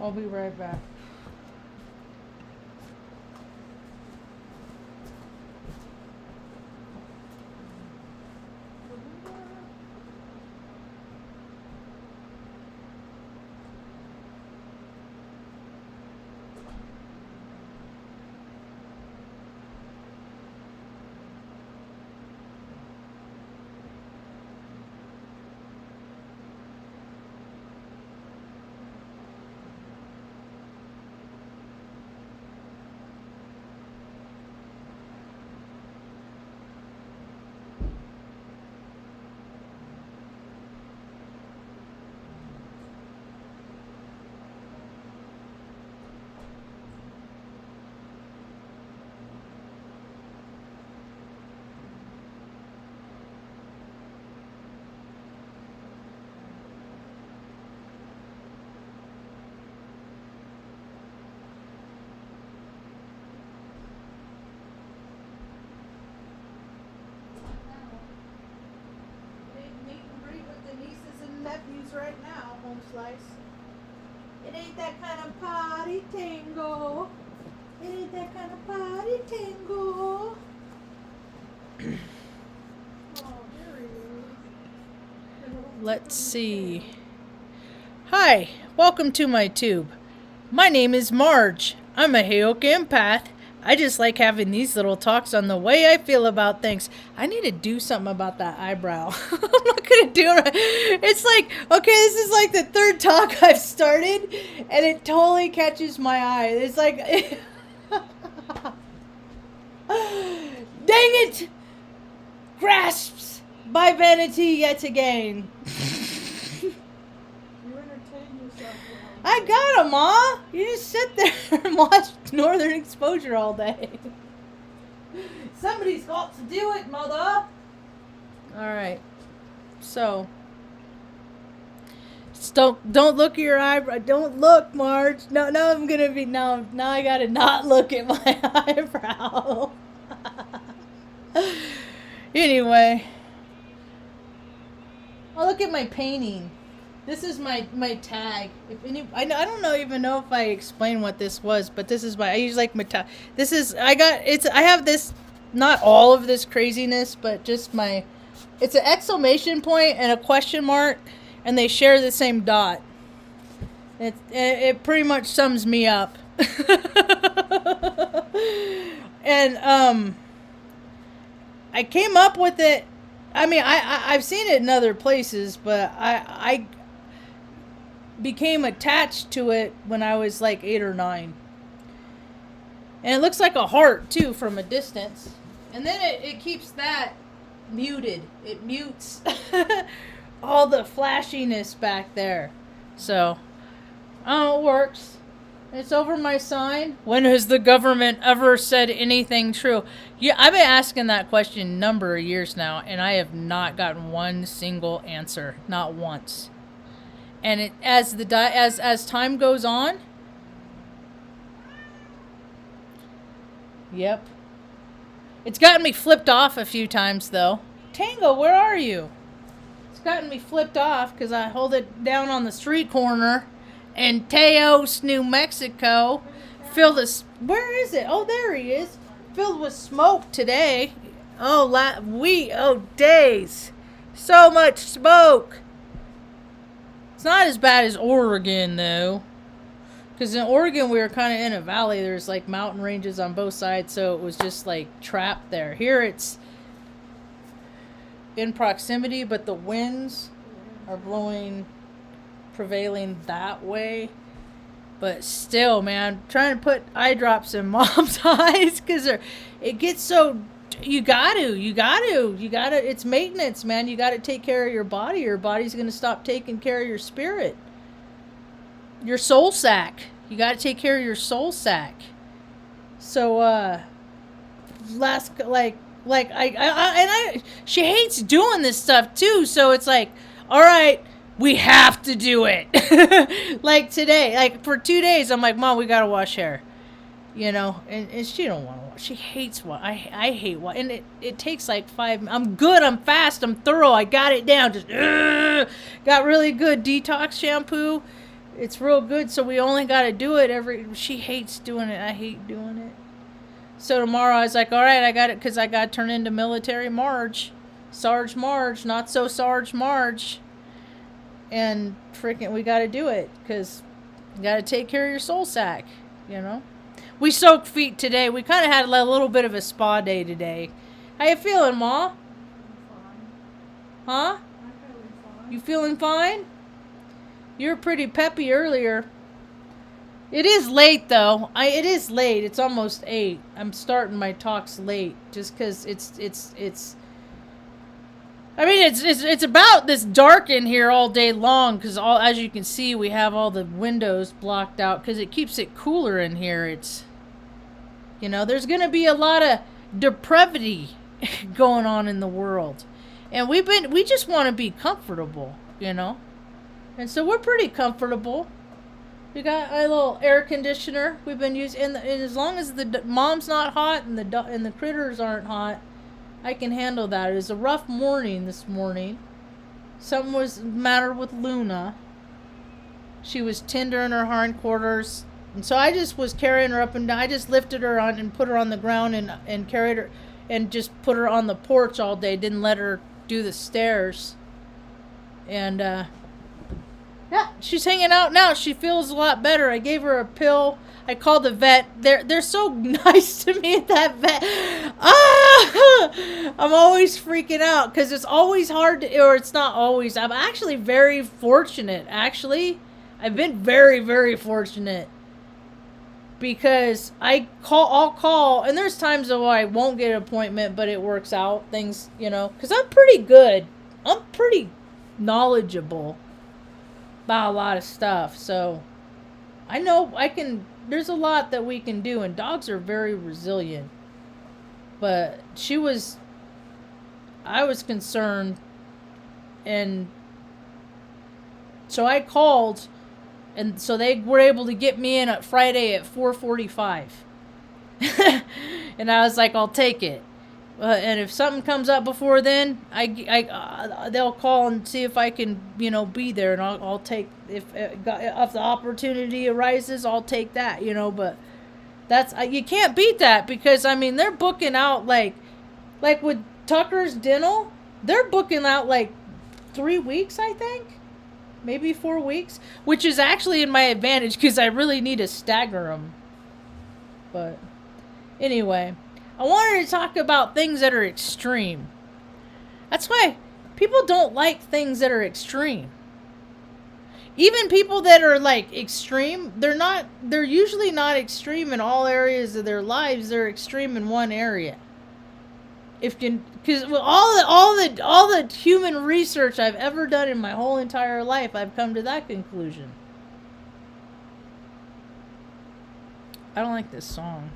I'll be right back. Nephews right now, home slice. It ain't that kind of party tango. It ain't that kind of party tango. Oh, there he is. Let's see. Hi, welcome to my tube. My name is Marge. I'm a Heyoka empath. I just like having these little talks on the way I feel about things. I need to do something about that eyebrow. I'm not going to do it. It's like, okay, this is like the third talk I've started, and it totally catches my eye. It's like, dang it! Grasps by vanity yet again. I got him, Ma. You just sit there and watch Northern Exposure all day. Somebody's got to do it, Mother. All right. So, don't look at your eyebrow. Don't look, Marge. No, I'm gonna be now. I gotta not look at my eyebrow. Anyway, I'll look at my painting. This is my tag. If any, I don't even know if I explained what this was, but this is I use like my tag. This is I have this, not all of this craziness, but just my. It's an exclamation point and a question mark, and they share the same dot. It pretty much sums me up. And I came up with it. I mean, I've seen it in other places, but I became attached to it when I was like 8 or 9. And it looks like a heart too from a distance. And then it keeps that muted. It mutes all the flashiness back there. So, it works. It's over my sign. When has the government ever said anything true? Yeah, I've been asking that question a number of years now, and I have not gotten one single answer. Not once. And it as time goes on. Yep. It's gotten me flipped off a few times though. Tango, where are you? It's gotten me flipped off because I hold it down on the street corner in Taos, New Mexico. Where is it? Oh, there he is. Filled with smoke today. Oh, days. So much smoke. It's not as bad as Oregon, though. Because in Oregon, we were kind of in a valley. There's, like, mountain ranges on both sides, so it was just, like, trapped there. Here, it's in proximity, but the winds are prevailing that way. But still, man, trying to put eye drops in Mom's eyes, because it gets so... You gotta, it's maintenance, man. You gotta take care of your body. Your body's gonna stop taking care of your spirit. Your soul sack. You gotta take care of your soul sack. So, she hates doing this stuff too, so it's like, alright, we have to do it. Like today, like for 2 days, I'm like, Mom, we gotta wash hair. You know, and she don't want to wash. She hates what I hate what, and it takes like 5. I'm good. I'm fast. I'm thorough. I got it down. Just got really good detox shampoo. It's real good, so we only got to do it she hates doing it. I hate doing it. So tomorrow I was like, all right, I got it, because I got turned into military Marge. Sarge Marge, not so Sarge Marge. And freaking, we got to do it, because you got to take care of your soul sack, you know? We soaked feet today. We kind of had a little bit of a spa day today. How you feeling, Ma? Huh? You feeling fine? You were pretty peppy earlier. It is late, though. It is late. It's almost 8. I'm starting my talks late, just because it's. I mean, it's about this dark in here all day long, because as you can see, we have all the windows blocked out, because it keeps it cooler in here. It's, there's going to be a lot of depravity going on in the world, and we just want to be comfortable, and so we're pretty comfortable. We got a little air conditioner we've been using, and as long as the mom's not hot and the critters aren't hot, I can handle that. It was a rough morning this morning. Something was the matter with Luna. She was tender in her hindquarters, and so I just was carrying her up and down. I just lifted her on and put her on the ground and carried her and just put her on the porch all day. Didn't let her do the stairs. And yeah, she's hanging out now. She feels a lot better. I gave her a pill. I called the vet. They're so nice to me at that vet. I'm always freaking out, because it's always hard to, or it's not always. I'm actually very fortunate. Actually, I've been very, very fortunate, because I'll call, and there's times though I won't get an appointment, but it works out. Things, because I'm pretty good. I'm pretty knowledgeable about a lot of stuff, so I know there's a lot that we can do, and dogs are very resilient. But I was concerned, and so I called, and so they were able to get me in at Friday at 4:45. And I was like, I'll take it. And if something comes up before then, they'll call and see if I can, be there, and I'll take, if the opportunity arises, I'll take that, but that's, you can't beat that, because they're booking out like with Tucker's Dental, they're booking out like 3 weeks, I think, maybe 4 weeks, which is actually in my advantage, because I really need to stagger them. But anyway, I wanted to talk about things that are extreme. That's why people don't like things that are extreme. Even people that are like extreme, they're usually not extreme in all areas of their lives. They're extreme in one area. Because all the human research I've ever done in my whole entire life, I've come to that conclusion. I don't like this song.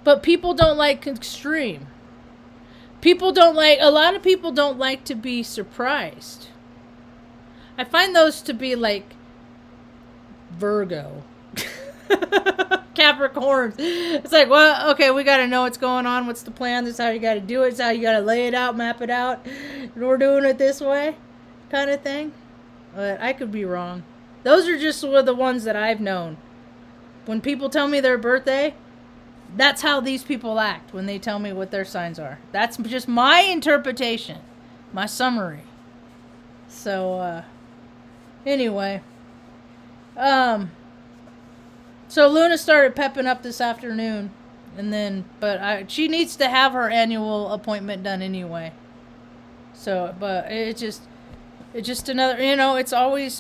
But people don't like extreme. A lot of people don't like to be surprised. I find those to be like Virgo. Capricorns. It's like, well, okay, we got to know what's going on. What's the plan? This is how you got to do it. This is how you got to lay it out, map it out. We're doing it this way, kind of thing. But I could be wrong. Those are just the ones that I've known. When people tell me their birthday, that's how these people act when they tell me what their signs are. That's just my interpretation, my summary. So, anyway. So Luna started pepping up this afternoon, and then, she needs to have her annual appointment done anyway. So, but it's just another, it's always,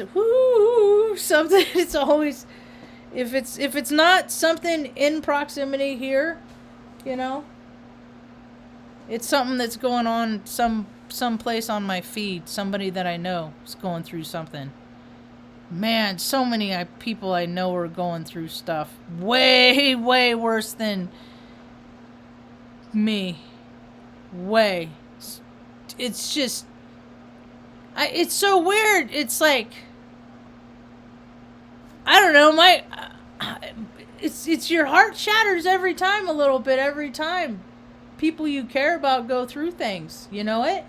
something, it's always, if it's not something in proximity here, it's something that's going on some place on my feed. Somebody that I know is going through something. Man, so many people I know are going through stuff way, way worse than me. Way. It's just, it's so weird. It's like, I don't know, it's your heart shatters every time, a little bit, every time. people you care about go through things. You know it?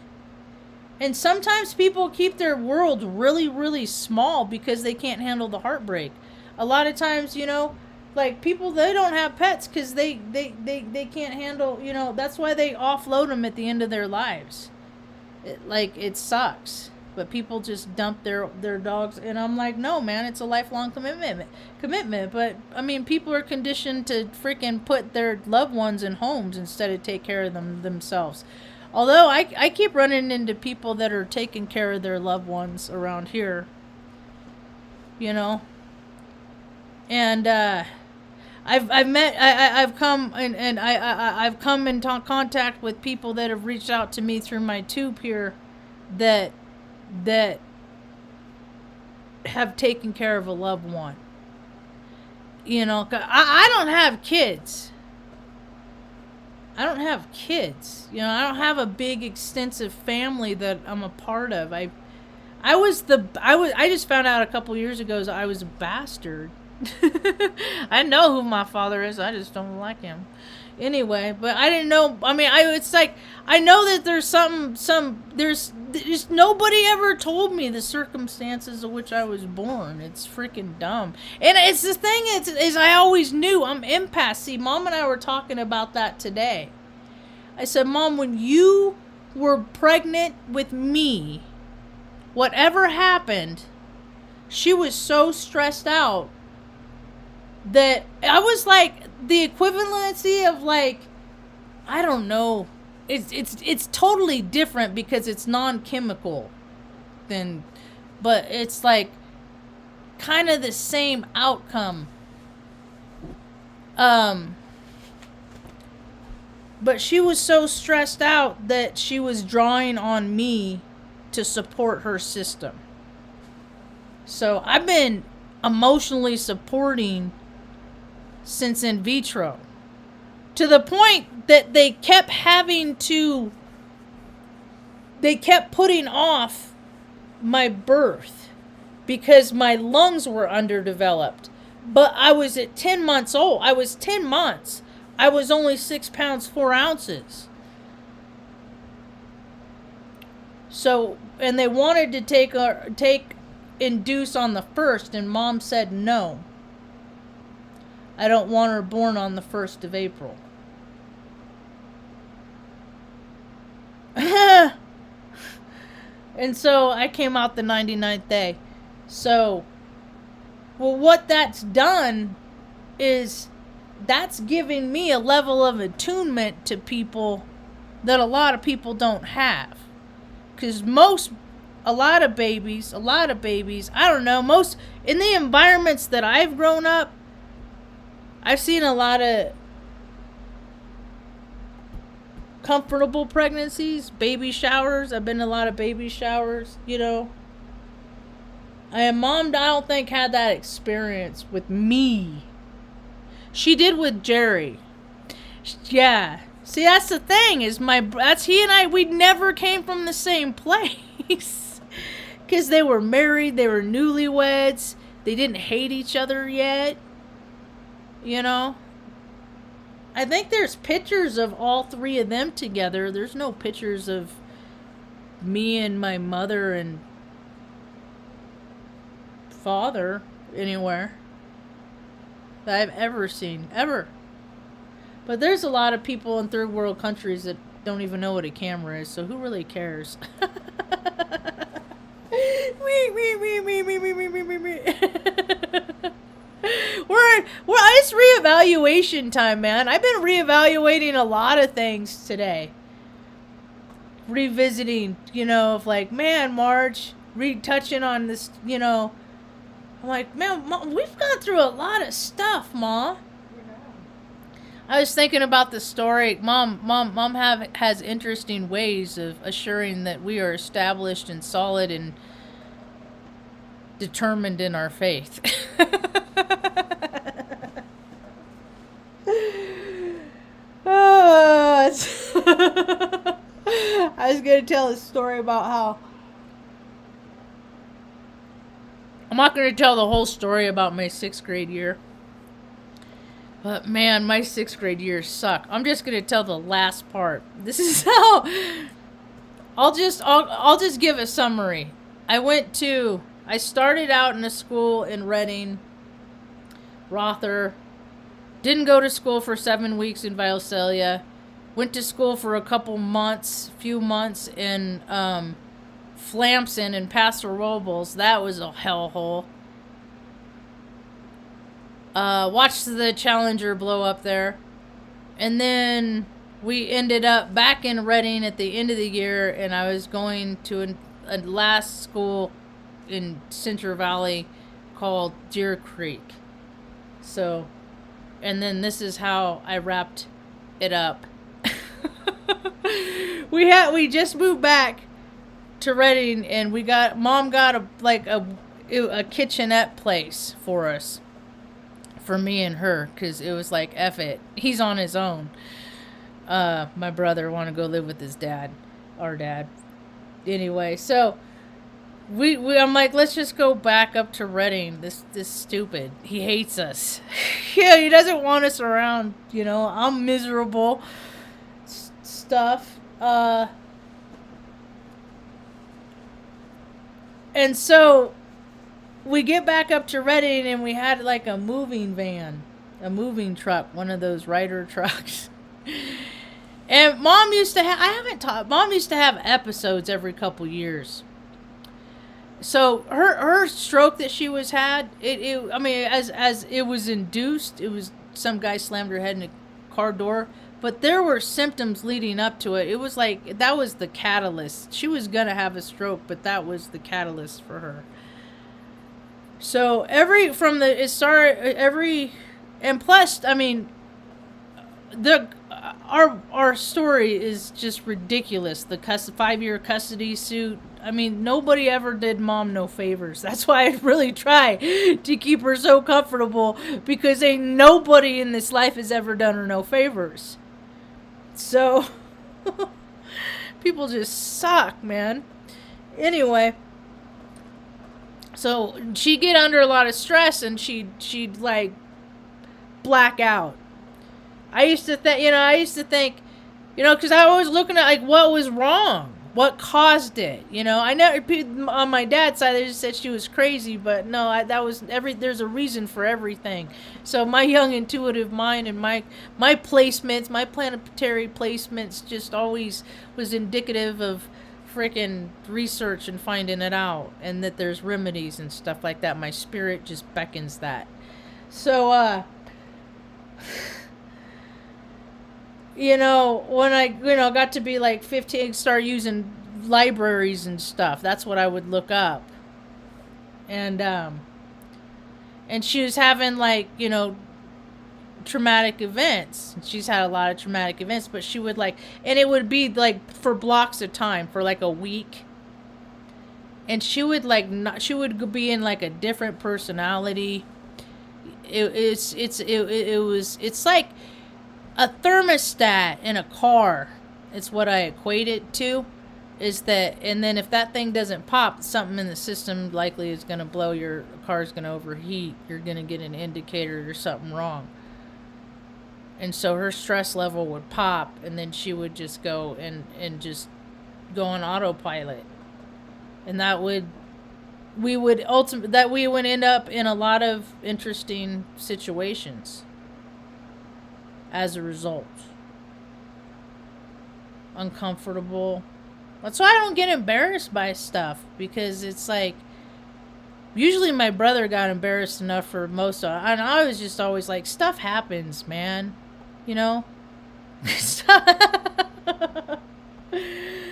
And sometimes people keep their world really, really small because they can't handle the heartbreak. A lot of times, like people, they don't have pets because they can't handle, that's why they offload them at the end of their lives. It sucks. But people just dump their dogs. And I'm like, no, man, it's a lifelong commitment. But, I mean, people are conditioned to freaking put their loved ones in homes instead of take care of them themselves. Although I keep running into people that are taking care of their loved ones around here, and I've come in contact with people that have reached out to me through my tube here that have taken care of a loved one. I don't have kids. I don't have kids. I don't have a big extensive family that I'm a part of. I just found out a couple years ago that I was a bastard. I know who my father is. I just don't like him. Anyway, but I didn't know. I mean, it's like I know that there's there's nobody ever told me the circumstances of which I was born. It's freaking dumb. And it's the thing is I always knew I'm empath. See, Mom and I were talking about that today. I said, Mom, when you were pregnant with me, whatever happened, she was so stressed out that I was like the equivalency of like, I don't know. It's totally different because it's non-chemical but it's like kind of the same outcome. But she was so stressed out that she was drawing on me to support her system. So I've been emotionally supporting since in vitro, to the point that they kept putting off my birth because my lungs were underdeveloped. But I was at 10 months old. I was 10 months. I was only 6 pounds 4 ounces. So, and they wanted to take induce on the 1st, and Mom said no. I don't want her born on the 1st of April. And so I came out the 99th day. So, well, what that's done is that's giving me a level of attunement to people that a lot of people don't have. Because a lot of babies, I don't know, most, in the environments that I've grown up, I've seen a lot of comfortable pregnancies, baby showers. I've been to a lot of baby showers, And Mom, I don't think, had that experience with me. She did with Jerry. Yeah. See, that's the thing, he and I, we never came from the same place. Because they were married, they were newlyweds, they didn't hate each other yet. I think there's pictures of all 3 of them together. There's no pictures of me and my mother and father anywhere that I've ever seen. Ever. But there's a lot of people in third world countries that don't even know what a camera is, so who really cares? It's reevaluation time, man. I've been reevaluating a lot of things today. Revisiting, of like, man, Marge, retouching on this, I'm like, man, Mom, we've gone through a lot of stuff, Ma. I was thinking about the story. Mom has interesting ways of assuring that we are established and solid and determined in our faith. I was going to tell a story about how... I'm not going to tell the whole story about my 6th grade year. But man, my 6th grade years suck. I'm just gonna tell the last part. This is how. I'll just give a summary. I started out in a school in Reading, Rother. Didn't go to school for 7 weeks in Visalia. Went to school for a few months in Flamson and Paso Robles. That was a hellhole. Watched the Challenger blow up there. And then we ended up back in Reading at the end of the year, and I was going to a last school in Central Valley called Deer Creek. So, and then this is how I wrapped it up. We just moved back to Reading, and Mom got a kitchenette place for us, for me and her, because it was like, F it, he's on his own. My brother wanted to go live with his dad, our dad. Anyway, so I'm like, let's just go back up to Reading. This stupid. He hates us. Yeah, he doesn't want us around. I'm miserable. Stuff. And so we get back up to Reading, and we had like a moving truck, one of those Ryder trucks. And Mom used to have episodes every couple years. So her stroke that she had, as it was induced, it was some guy slammed her head in a car door, but there were symptoms leading up to it. It was like that was the catalyst. She was gonna have a stroke, but that was the catalyst for her. So and plus, our story is just ridiculous. The 5-year custody suit. Nobody ever did Mom no favors. That's why I really try to keep her so comfortable, because ain't nobody in this life has ever done her no favors. So people just suck, man. Anyway, so she'd get under a lot of stress, and she'd like black out. I used to think, because I was looking at like what was wrong, what caused it. I never, on my dad's side, they just said she was crazy, but no, there's a reason for everything. So my young intuitive mind and my placements, my planetary placements, just always was indicative of freaking research and finding it out, and that there's remedies and stuff like that. My spirit just beckons that. So, when I, got to be like 15, start using libraries and stuff, that's what I would look up. And she was having traumatic events. She's had a lot of traumatic events, but she would and it would be for blocks of time, for a week. And she would she would be in a different personality. It's like a thermostat in a car. It's what I equate it to. Is that, and then if that thing doesn't pop, something in the system likely is going to blow. Your car's going to overheat. You're going to get an indicator there's something wrong. And so her stress level would pop, and then she would just go and just go on autopilot. And we would end up in a lot of interesting situations as a result. Uncomfortable. That's why I don't get embarrassed by stuff, because it's usually my brother got embarrassed enough for most of it, and I was just always stuff happens, man.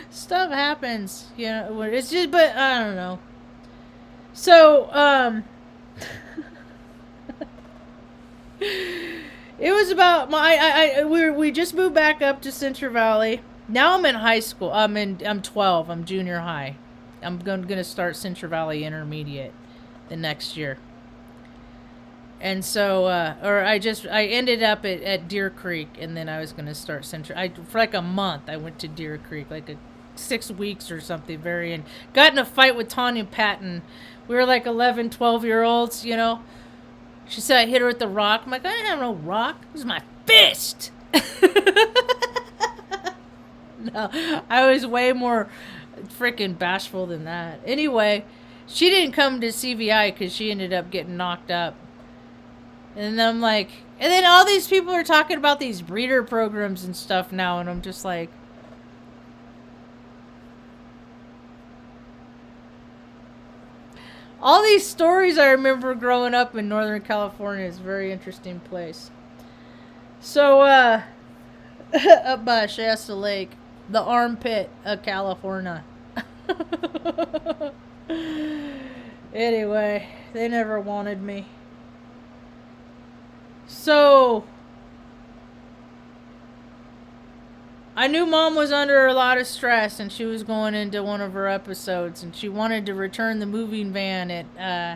Stuff happens, it's just, but I don't know. So, it was about we just moved back up to Central Valley. Now I'm in high school. I'm 12. I'm junior high. I'm going to start Central Valley Intermediate the next year. And so, I ended up at Deer Creek, and then I was going to start Central. For a month, I went to Deer Creek, 6 weeks or something. And got in a fight with Tanya Patton. We were 11, 12-year-olds, She said I hit her with the rock. I'm like, I didn't have no rock. It was my fist. No, I was way more freaking bashful than that. Anyway, she didn't come to CVI because she ended up getting knocked up. And then I'm like, and then all these people are talking about these breeder programs and stuff now, and I'm just like, all these stories I remember growing up in Northern California. Is a very interesting place. So, up by Shasta Lake, the armpit of California. Anyway, they never wanted me. So, I knew Mom was under a lot of stress, and she was going into one of her episodes, and she wanted to return the moving van and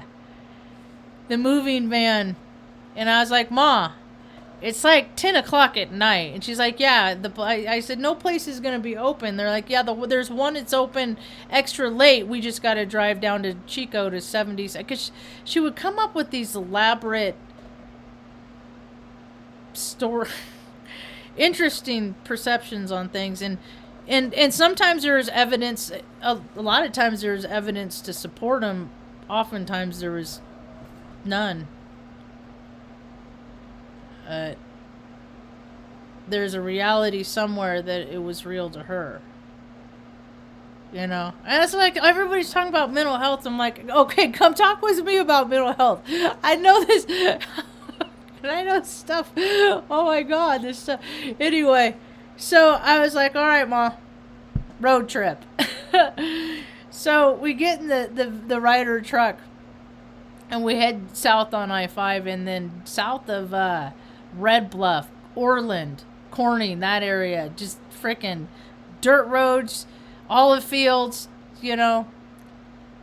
I was like, Ma, it's like 10 o'clock at night. And she's like, yeah. I said, no place is going to be open. They're like, yeah, there's one that's open extra late. We just got to drive down to Chico to 70s. Because she would come up with these elaborate interesting perceptions on things. And sometimes there's evidence. A lot of times there's evidence to support them. Oftentimes there was none. There's a reality somewhere that it was real to her. You know? And it's like, everybody's talking about mental health. I'm like, okay, come talk with me about mental health. I know this. I know stuff. Oh my God, this stuff. Anyway, so I was like, all right, Ma, road trip. So we get in the Ryder truck, and we head south on I-5, and then south of Red Bluff, Orland, Corning, that area, just freaking dirt roads, olive fields, you know,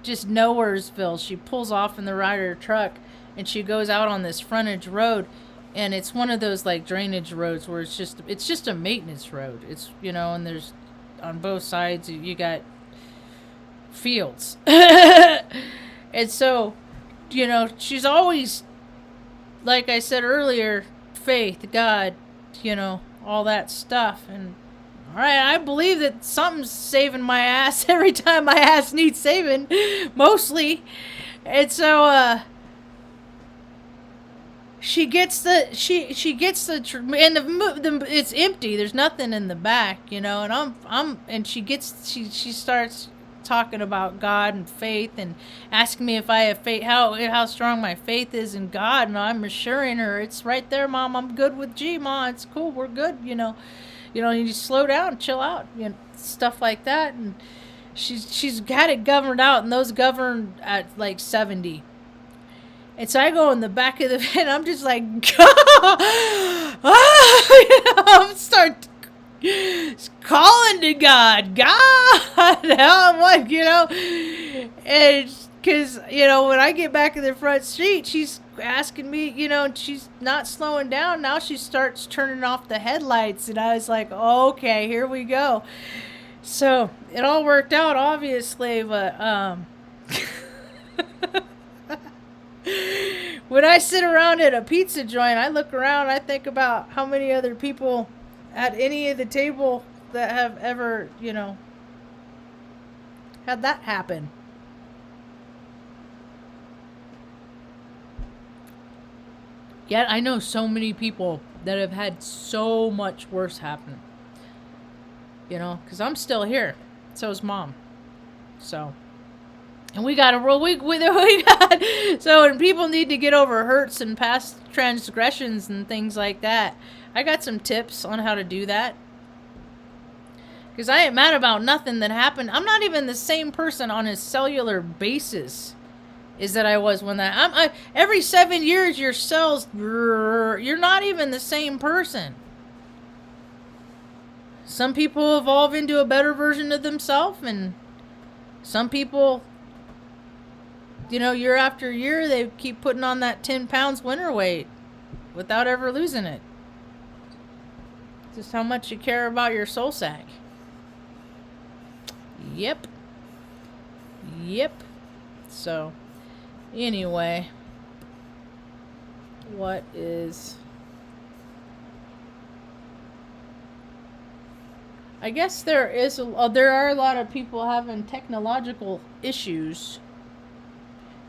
just nowheresville. She pulls off in the Ryder truck, and she goes out on this frontage road, and it's one of those like drainage roads where it's just a maintenance road. It's, you know, and there's on both sides you got fields. And so, you know, she's always, like I said earlier, faith, God, you know, all that stuff. And all right, I believe that something's saving my ass every time my ass needs saving, mostly. And so she gets the and it's empty. There's nothing in the back, you know. And she starts talking about God and faith, and asking me if I have faith, how strong my faith is in God. And I'm assuring her, it's right there, Mom. I'm good with G, Ma. It's cool. We're good. You know, you just slow down, chill out, you know, stuff like that. And she's had it governed out, and those govern at like 70. And so I go in the back of the van. I'm just like, I'm start calling to God, what, you know, and because, you know, when I get back in the front seat, she's asking me, you know, she's not slowing down. Now she starts turning off the headlights, and I was like, okay, here we go. So it all worked out, obviously, but when I sit around at a pizza joint, I look around, I think about how many other people at any of the table that have ever, you know, had that happen. Yet I know so many people that have had so much worse happen. You know, because I'm still here. So is Mom. So, and we got to roll. We got, so, and people need to get over hurts and past transgressions and things like that. I got some tips on how to do that. Because I ain't mad about nothing that happened. I'm not even the same person on a cellular basis as that I was when that. Every 7 years, your cells, you're not even the same person. Some people evolve into a better version of themselves, and some people, you know, year after year, they keep putting on that 10 pounds winter weight without ever losing it. Just how much you care about your soul sack. Yep. So, anyway. What is... I guess there are a lot of people having technological issues.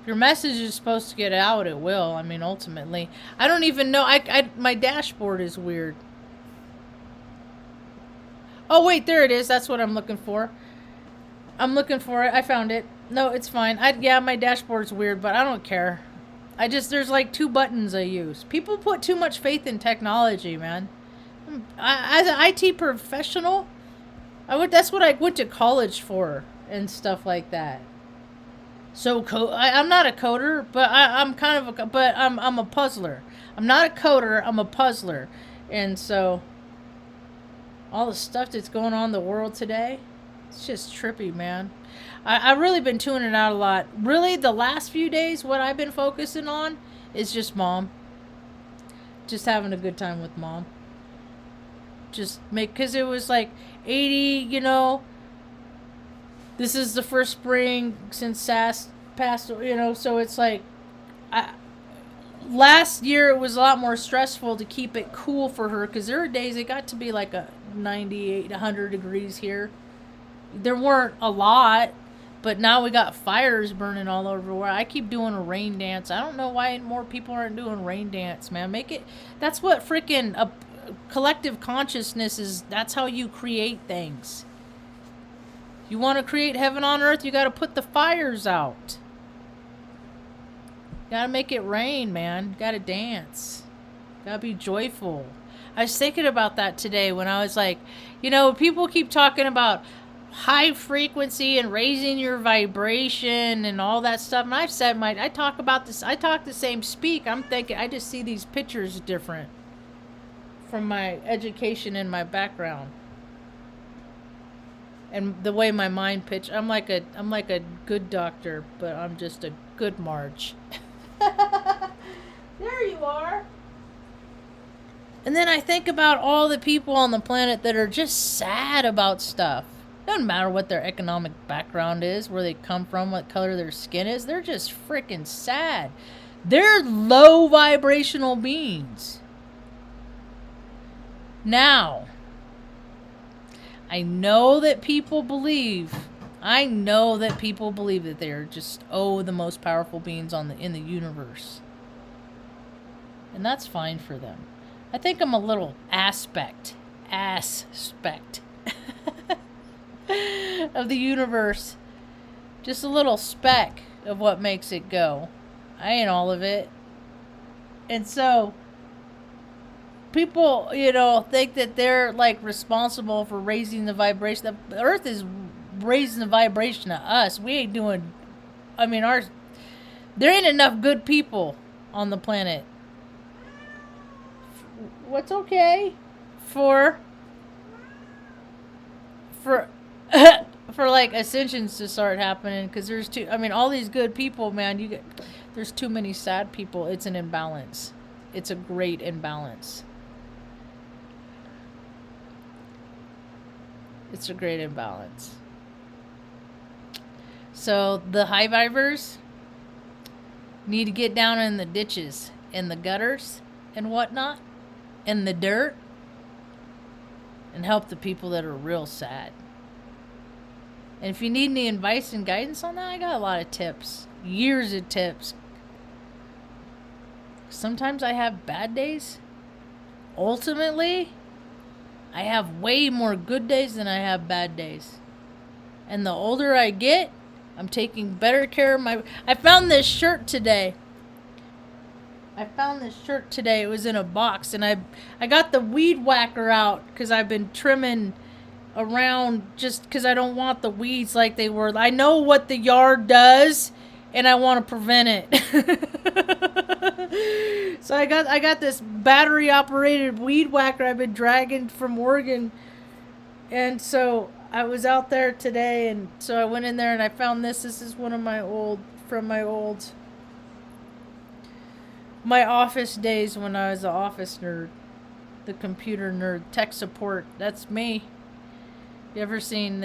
If your message is supposed to get out, it will. I mean, ultimately. I don't even know. My dashboard is weird. Oh, wait, there it is. That's what I'm looking for. I'm looking for it. I found it. No, it's fine. Yeah, my dashboard's weird, but I don't care. There's like 2 buttons I use. People put too much faith in technology, man. As an IT professional, that's what I went to college for and stuff like that. So I'm not a coder, but I'm kind of I'm a puzzler. I'm not a coder, I'm a puzzler. And so all the stuff that's going on in the world today, it's just trippy, man. I've really been tuning out a lot. Really, the last few days, what I've been focusing on is just mom. Just having a good time with mom. Because it was like 80, you know. This is the first spring since Sass passed, you know, so it's like, last year it was a lot more stressful to keep it cool for her, because there were days it got to be like a 98, 100 degrees here. There weren't a lot, but now we got fires burning all over where I keep doing a rain dance. I don't know why more people aren't doing rain dance, man. That's what freaking a collective consciousness is. That's how you create things. You want to create heaven on earth, you got to put the fires out. You got to make it rain, man. You got to dance. Got to be joyful. I was thinking about that today when I was like, you know, people keep talking about high frequency and raising your vibration and all that stuff. And I've said I talk about this. I talk the same speak. I'm thinking, I just see these pictures different from my education and my background. And the way my mind pitch, I'm like a good doctor, but I'm just a good Marge. There you are. And then I think about all the people on the planet that are just sad about stuff. Doesn't matter what their economic background is, where they come from, what color their skin is. They're just freaking sad. They're low vibrational beings. Now, I know that people believe that they're just the most powerful beings in the universe. And that's fine for them. I think I'm a little aspect of the universe. Just a little speck of what makes it go. I ain't all of it. And so people, you know, think that they're like responsible for raising the vibration. The earth is raising the vibration of us. We ain't doing, I mean, there ain't enough good people on the planet. What's okay for like ascensions to start happening, because all these good people, man, there's too many sad people. It's an imbalance. It's a great imbalance. It's a great imbalance. So the high vibers need to get down in the ditches, in the gutters and whatnot, in the dirt, and help the people that are real sad. And if you need any advice and guidance on that, I got a lot of tips. Years of tips. Sometimes I have bad days. Ultimately, I have way more good days than I have bad days. And the older I get, I'm taking better care of I found this shirt today. It was in a box, and I got the weed whacker out because I've been trimming around just because I don't want the weeds like they were. I know what the yard does, and I want to prevent it. So I got this battery operated weed whacker I've been dragging from Oregon, and so I was out there today, and so I went in there and I found this. This is one of my office days when I was an office nerd, the computer nerd, tech support. That's me. You ever seen